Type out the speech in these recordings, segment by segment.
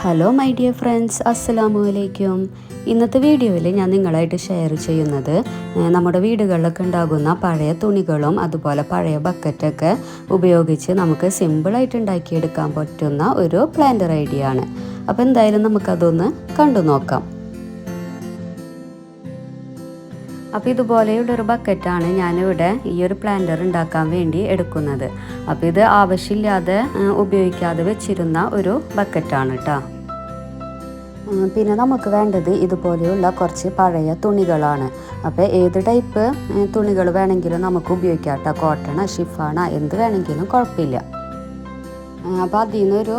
Hello my dear friends, അസ്സലാമു അലൈക്കും. ഇന്നത്തെ വീഡിയോയിൽ ഞാൻ നിങ്ങളായിട്ട് ഷെയർ ചെയ്യുന്നത് നമ്മുടെ വീടുകളിലൊക്കെ ഉണ്ടാകുന്ന പഴയ തുണികളും അതുപോലെ പഴയ ബക്കറ്റൊക്കെ ഉപയോഗിച്ച് നമുക്ക് സിമ്പിളായിട്ട് ഉണ്ടാക്കിയെടുക്കാൻ പറ്റുന്ന ഒരു പ്ലാന്റർ ഐഡിയ ആണ്. അപ്പോൾ എന്തായാലും നമുക്കതൊന്ന് കണ്ടു നോക്കാം. അപ്പോൾ ഇതുപോലെയുള്ളൊരു ബക്കറ്റാണ് ഞാനിവിടെ ഈ ഒരു പ്ലാന്റർ ഉണ്ടാക്കാൻ വേണ്ടി എടുക്കുന്നത്. അപ്പോൾ ഇത് ആവശ്യമില്ലാതെ ഉപയോഗിക്കാതെ വെച്ചിരുന്ന ഒരു ബക്കറ്റാണ് കേട്ടോ. പിന്നെ നമുക്ക് വേണ്ടത് ഇതുപോലെയുള്ള കുറച്ച് പഴയ തുണികളാണ്. അപ്പോൾ ഏത് ടൈപ്പ് തുണികൾ വേണമെങ്കിലും നമുക്ക് ഉപയോഗിക്കാം കേട്ടോ. കോട്ടണ, ഷിഫാണ, എന്ത് വേണമെങ്കിലും കുഴപ്പമില്ല. അപ്പോൾ അതിൽ നിന്നൊരു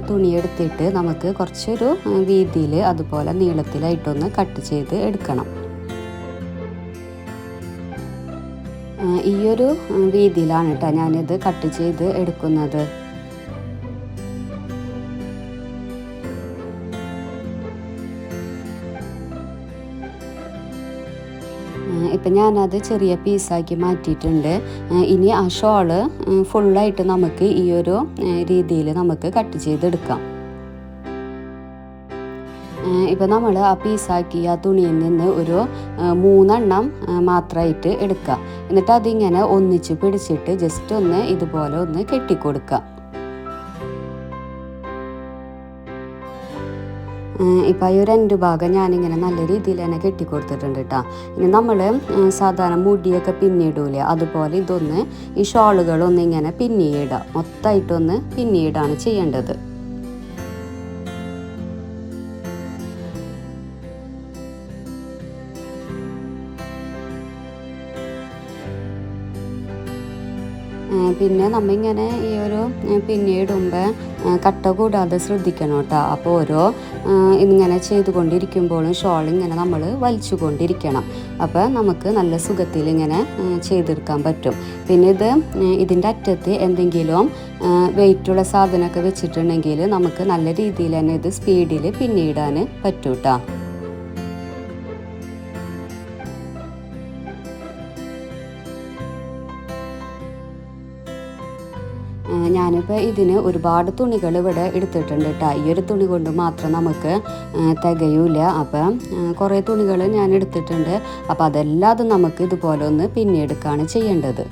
തുണി എടുത്തിട്ട് നമുക്ക് കുറച്ചൊരു വീതിയിൽ അതുപോലെ നീളത്തിലായിട്ടൊന്ന് കട്ട് ചെയ്ത് എടുക്കണം. ഈ ഒരു വീതിയിലാണ് കേട്ടോ ഞാനിത് കട്ട് ചെയ്ത് എടുക്കുന്നത്. ഇപ്പം ഞാനത് ചെറിയ പീസാക്കി മാറ്റിയിട്ടുണ്ട്. ഇനി ആ ഷോള് ഫുള്ളായിട്ട് നമുക്ക് ഈ ഒരു രീതിയിൽ നമുക്ക് കട്ട് ചെയ്തെടുക്കാം. ഇപ്പം നമ്മൾ ആ പീസാക്കിയ തുണിയിൽ നിന്ന് ഒരു 3 എണ്ണം മാത്രമായിട്ട് എടുക്കുക. എന്നിട്ട് അതിങ്ങനെ ഒന്നിച്ച് പിടിച്ചിട്ട് ജസ്റ്റ് ഒന്ന് ഇതുപോലെ ഒന്ന് കെട്ടിക്കൊടുക്കുക. ഇപ്പം ഈ ഒരു 2 ഭാഗം ഞാനിങ്ങനെ നല്ല രീതിയിൽ തന്നെ കെട്ടിക്കൊടുത്തിട്ടുണ്ട് കേട്ടോ. ഇനി നമ്മൾ സാധാരണ മുടിയൊക്കെ പിന്നിടൂലേ, അതുപോലെ ഇതൊന്ന് ഈ ഷോളുകളൊന്ന് ഇങ്ങനെ പിന്നിയിടുക. മൊത്തമായിട്ടൊന്ന് പിന്നിയിടാണ് ചെയ്യേണ്ടത്. പിന്നെ നമ്മളിങ്ങനെ ഈ ഒരു പിന്നീടുമ്പോൾ കട്ട കൂടാതെ ശ്രദ്ധിക്കണം കേട്ടോ. അപ്പോൾ ഓരോ ഇങ്ങനെ ചെയ്തുകൊണ്ടിരിക്കുമ്പോഴും ഷോൾ ഇങ്ങനെ നമ്മൾ വലിച്ചു കൊണ്ടിരിക്കണം. അപ്പോൾ നമുക്ക് നല്ല സുഖത്തിൽ ഇങ്ങനെ ചെയ്തെടുക്കാൻ പറ്റും. പിന്നെ ഇതിൻ്റെ അറ്റത്ത് എന്തെങ്കിലും വെയിറ്റുള്ള സാധനമൊക്കെ വെച്ചിട്ടുണ്ടെങ്കിൽ നമുക്ക് നല്ല രീതിയിൽ തന്നെ ഇത് സ്പീഡിൽ പിന്നിടാൻ പറ്റും കേട്ടോ. ഞാനിപ്പോൾ ഇതിന് ഒരുപാട് തുണികൾ ഇവിടെ എടുത്തിട്ടുണ്ട് കേട്ടോ. ഈ ഒരു തുണി കൊണ്ട് മാത്രം നമുക്ക് തികയൂല. അപ്പം കുറേ തുണികൾ ഞാൻ എടുത്തിട്ടുണ്ട്. അപ്പോൾ അതെല്ലാതും നമുക്ക് ഇതുപോലെ ഒന്ന് പിന്നെടുക്കുകയാണ് ചെയ്യേണ്ടത്.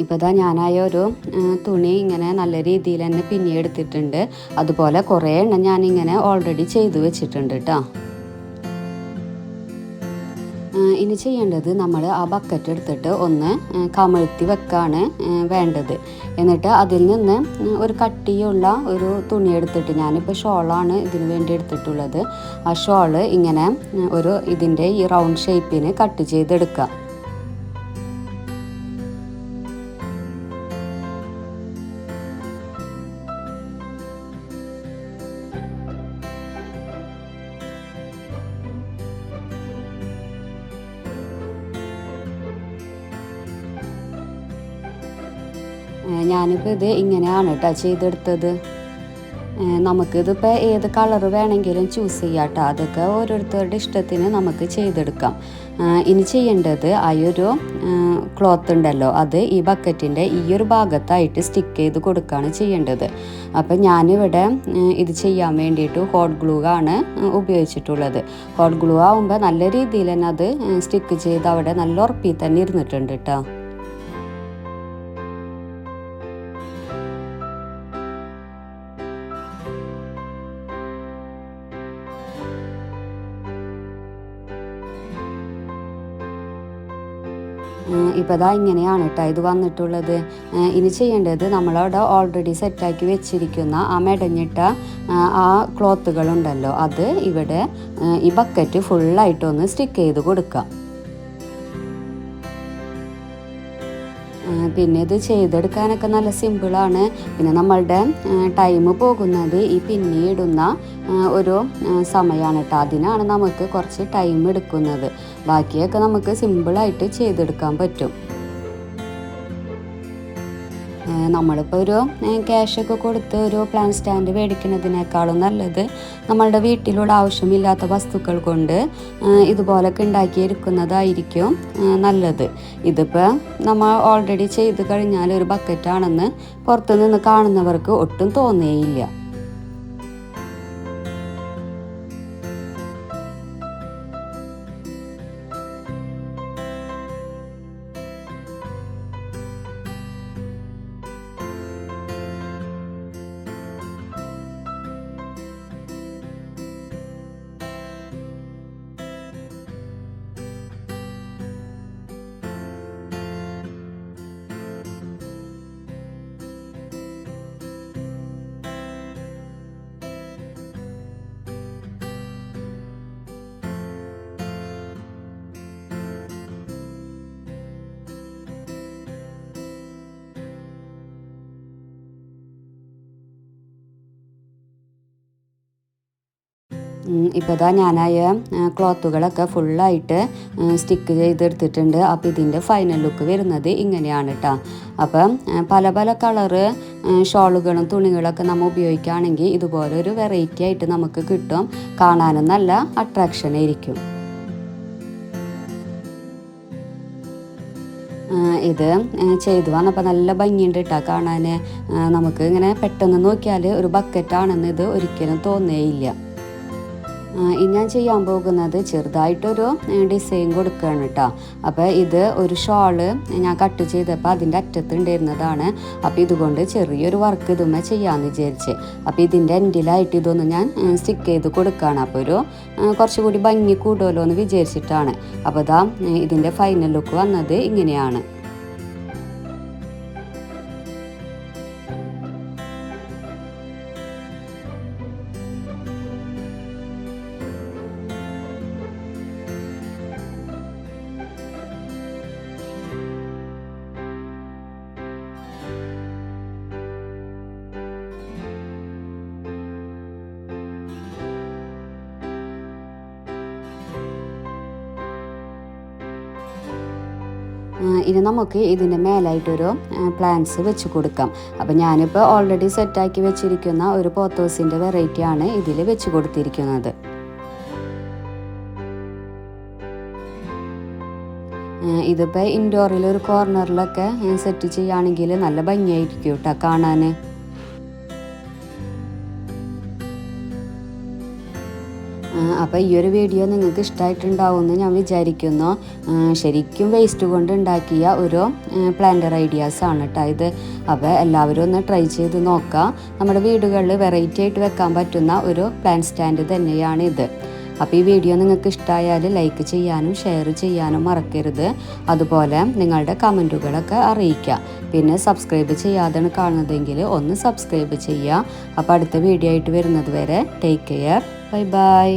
ഇപ്പോൾ ഞാനായ ഒരു തുണി ഇങ്ങനെ നല്ല രീതിയിൽ തന്നെ പിന്നിയെടുത്തിട്ടുണ്ട്. അതുപോലെ കുറേ എണ്ണം ഞാനിങ്ങനെ ഓൾറെഡി ചെയ്തു വെച്ചിട്ടുണ്ട് കേട്ടോ. ഇനി ചെയ്യേണ്ടത് നമ്മൾ ആ ബക്കറ്റ് എടുത്തിട്ട് ഒന്ന് കമഴ്ത്തി വെക്കാണ് വേണ്ടത്. എന്നിട്ട് അതിൽ നിന്ന് ഒരു കട്ടിയുള്ള ഒരു തുണി എടുത്തിട്ട്, ഞാനിപ്പോൾ ഷോളാണ് ഇതിന് വേണ്ടി എടുത്തിട്ടുള്ളത്, ആ ഷോള് ഇങ്ങനെ ഒരു ഇതിൻ്റെ ഈ റൗണ്ട് ഷേപ്പിന് കട്ട് ചെയ്തെടുക്കുക. ഞാനിപ്പോൾ ഇത് ഇങ്ങനെയാണ് കേട്ടോ ചെയ്തെടുത്തത്. നമുക്കിതിപ്പോൾ ഏത് കളർ വേണമെങ്കിലും ചൂസ് ചെയ്യാം കേട്ടോ. അതൊക്കെ ഓരോരുത്തരുടെ ഇഷ്ടത്തിന് നമുക്ക് ചെയ്തെടുക്കാം. ഇനി ചെയ്യേണ്ടത് ആ ഒരു ക്ലോത്ത് ഉണ്ടല്ലോ, അത് ഈ ബക്കറ്റിൻ്റെ ഈ ഒരു ഭാഗത്തായിട്ട് സ്റ്റിക്ക് ചെയ്ത് കൊടുക്കുകയാണ് ചെയ്യേണ്ടത്. അപ്പം ഞാനിവിടെ ഇത് ചെയ്യാൻ വേണ്ടിയിട്ട് ഹോട്ട് ഗ്ലൂ ആണ് ഉപയോഗിച്ചിട്ടുള്ളത്. ഹോട്ട് ഗ്ലൂ ആകുമ്പോൾ നല്ല രീതിയിൽ തന്നെ അത് സ്റ്റിക്ക് ചെയ്ത് അവിടെ നല്ല ഉറപ്പിൽ തന്നെ ഇരുന്നിട്ടുണ്ട് കേട്ടോ. ഇപ്പോൾ ഇതാ ഇങ്ങനെയാണ് കേട്ടോ ഇത് വന്നിട്ടുള്ളത്. ഇനി ചെയ്യേണ്ടത് നമ്മളവിടെ ഓൾറെഡി സെറ്റാക്കി വെച്ചിരിക്കുന്ന ആ മെടഞ്ഞിട്ട ആ ക്ലോത്തുകളുണ്ടല്ലോ, അത് ഇവിടെ ഈ ബക്കറ്റ് ഫുള്ളായിട്ടൊന്ന് സ്റ്റിക്ക് ചെയ്ത് കൊടുക്കാം. പിന്നെ ഇത് ചെയ്തെടുക്കാനൊക്കെ നല്ല സിമ്പിളാണ്. പിന്നെ നമ്മളുടെ ടൈം പോകുന്നത് ഈ പിന്നീടുന്ന ഒരു സമയമാണ് കേട്ടോ. അതിനാണ് നമുക്ക് കുറച്ച് ടൈം എടുക്കുന്നത്. ബാക്കിയൊക്കെ നമുക്ക് സിമ്പിളായിട്ട് ചെയ്തെടുക്കാൻ പറ്റും. നമ്മളിപ്പോൾ ഒരു ക്യാഷൊക്കെ കൊടുത്ത് ഒരു പ്ലാൻ സ്റ്റാൻഡ് മേടിക്കുന്നതിനേക്കാളും നല്ലത് നമ്മളുടെ വീട്ടിലുള്ള ആവശ്യമില്ലാത്ത വസ്തുക്കൾ കൊണ്ട് ഇതുപോലൊക്കെ ഉണ്ടാക്കിയെടുക്കുന്നതായിരിക്കും നല്ലത്. ഇതിപ്പോൾ നമ്മൾ ഓൾറെഡി ചെയ്ത് കഴിഞ്ഞാൽ ഒരു ബക്കറ്റാണെന്ന് പുറത്തു നിന്ന് കാണുന്നവർക്ക് ഒട്ടും തോന്നുകയില്ല. ഇപ്പോൾ ഇതാ ഞാനായ ക്ലോത്തുകളൊക്കെ ഫുള്ളായിട്ട് സ്റ്റിക്ക് ചെയ്തെടുത്തിട്ടുണ്ട്. അപ്പോൾ ഇതിൻ്റെ ഫൈനൽ ലുക്ക് വരുന്നത് ഇങ്ങനെയാണ് കേട്ടോ. അപ്പം പല പല കളറ് ഷോളുകളും തുണികളൊക്കെ നമ്മൾ ഉപയോഗിക്കുകയാണെങ്കിൽ ഇതുപോലൊരു വെറൈറ്റി ആയിട്ട് നമുക്ക് കിട്ടും. കാണാനും നല്ല അട്രാക്ഷൻ ആയിരിക്കും. ഇത് ചെയ്തു വന്നപ്പോൾ നല്ല ഭംഗിയുണ്ട് കേട്ടോ കാണാൻ. നമുക്ക് ഇങ്ങനെ പെട്ടെന്ന് നോക്കിയാൽ ഒരു ബക്കറ്റാണെന്ന് ഇത് ഒരിക്കലും തോന്നുകയില്ല. ഇനി ഞാൻ ചെയ്യാൻ പോകുന്നത് ചെറുതായിട്ടൊരു ഡിസൈൻ കൊടുക്കുകയാണ് കേട്ടോ. അപ്പോൾ ഇത് ഒരു ഷോള് ഞാൻ കട്ട് ചെയ്തപ്പോൾ അതിൻ്റെ അറ്റത്തുണ്ടായിരുന്നതാണ്. അപ്പോൾ ഇതുകൊണ്ട് ചെറിയൊരു വർക്ക് ഇതുമ്മേ ചെയ്യാമെന്ന് വിചാരിച്ച്. അപ്പോൾ ഇതിൻ്റെ എൻഡിലായിട്ട് ഇതൊന്ന് ഞാൻ സ്റ്റിക്ക് ചെയ്ത് കൊടുക്കുകയാണ്. അപ്പോൾ ഒരു കുറച്ചുകൂടി ഭംഗി കൂടുമല്ലോ എന്ന് വിചാരിച്ചിട്ടാണ്. അപ്പോൾ ഇതാ ഇതിൻ്റെ ഫൈനൽ ലുക്ക് വന്നത് ഇങ്ങനെയാണ്. ഇനി നമുക്ക് ഇതിൻ്റെ മേലായിട്ടൊരു പ്ലാന്റ്സ് വെച്ച് കൊടുക്കാം. അപ്പം ഞാനിപ്പോൾ ഓൾറെഡി സെറ്റാക്കി വെച്ചിരിക്കുന്ന ഒരു പോത്തോസിൻ്റെ വെറൈറ്റിയാണ് ഇതിൽ വെച്ച് കൊടുത്തിരിക്കുന്നത്. ഇതിപ്പോൾ ഇൻഡോറിൽ ഒരു കോർണറിലൊക്കെ സെറ്റ് ചെയ്യുകയാണെങ്കിൽ നല്ല ഭംഗിയായിരിക്കും കേട്ടോ കാണാൻ. അപ്പോൾ ഈ ഒരു വീഡിയോ നിങ്ങൾക്ക് ഇഷ്ടമായിട്ടുണ്ടാവുമെന്ന് ഞാൻ വിചാരിക്കുന്നു. ശരിക്കും വേസ്റ്റ് കൊണ്ട് ഉണ്ടാക്കിയ ഒരു പ്ലാന്റർ ഐഡിയാസാണ് കേട്ടോ ഇത്. അപ്പോൾ എല്ലാവരും ഒന്ന് ട്രൈ ചെയ്ത് നോക്കാം. നമ്മുടെ വീടുകളിൽ വെറൈറ്റി ആയിട്ട് വെക്കാൻ പറ്റുന്ന ഒരു പ്ലാന്റ് സ്റ്റാൻഡ് തന്നെയാണ് ഇത്. അപ്പോൾ ഈ വീഡിയോ നിങ്ങൾക്ക് ഇഷ്ടമായാൽ ലൈക്ക് ചെയ്യാനും ഷെയർ ചെയ്യാനും മറക്കരുത്. അതുപോലെ നിങ്ങളുടെ കമൻറ്റുകളൊക്കെ അറിയിക്കുക. പിന്നെ സബ്സ്ക്രൈബ് ചെയ്യാതെയാണ് കാണുന്നതെങ്കിൽ ഒന്ന് സബ്സ്ക്രൈബ് ചെയ്യുക. അപ്പോൾ അടുത്ത വീഡിയോ ആയിട്ട് വരുന്നത് വരെ ടേക്ക് കെയർ. Bye bye.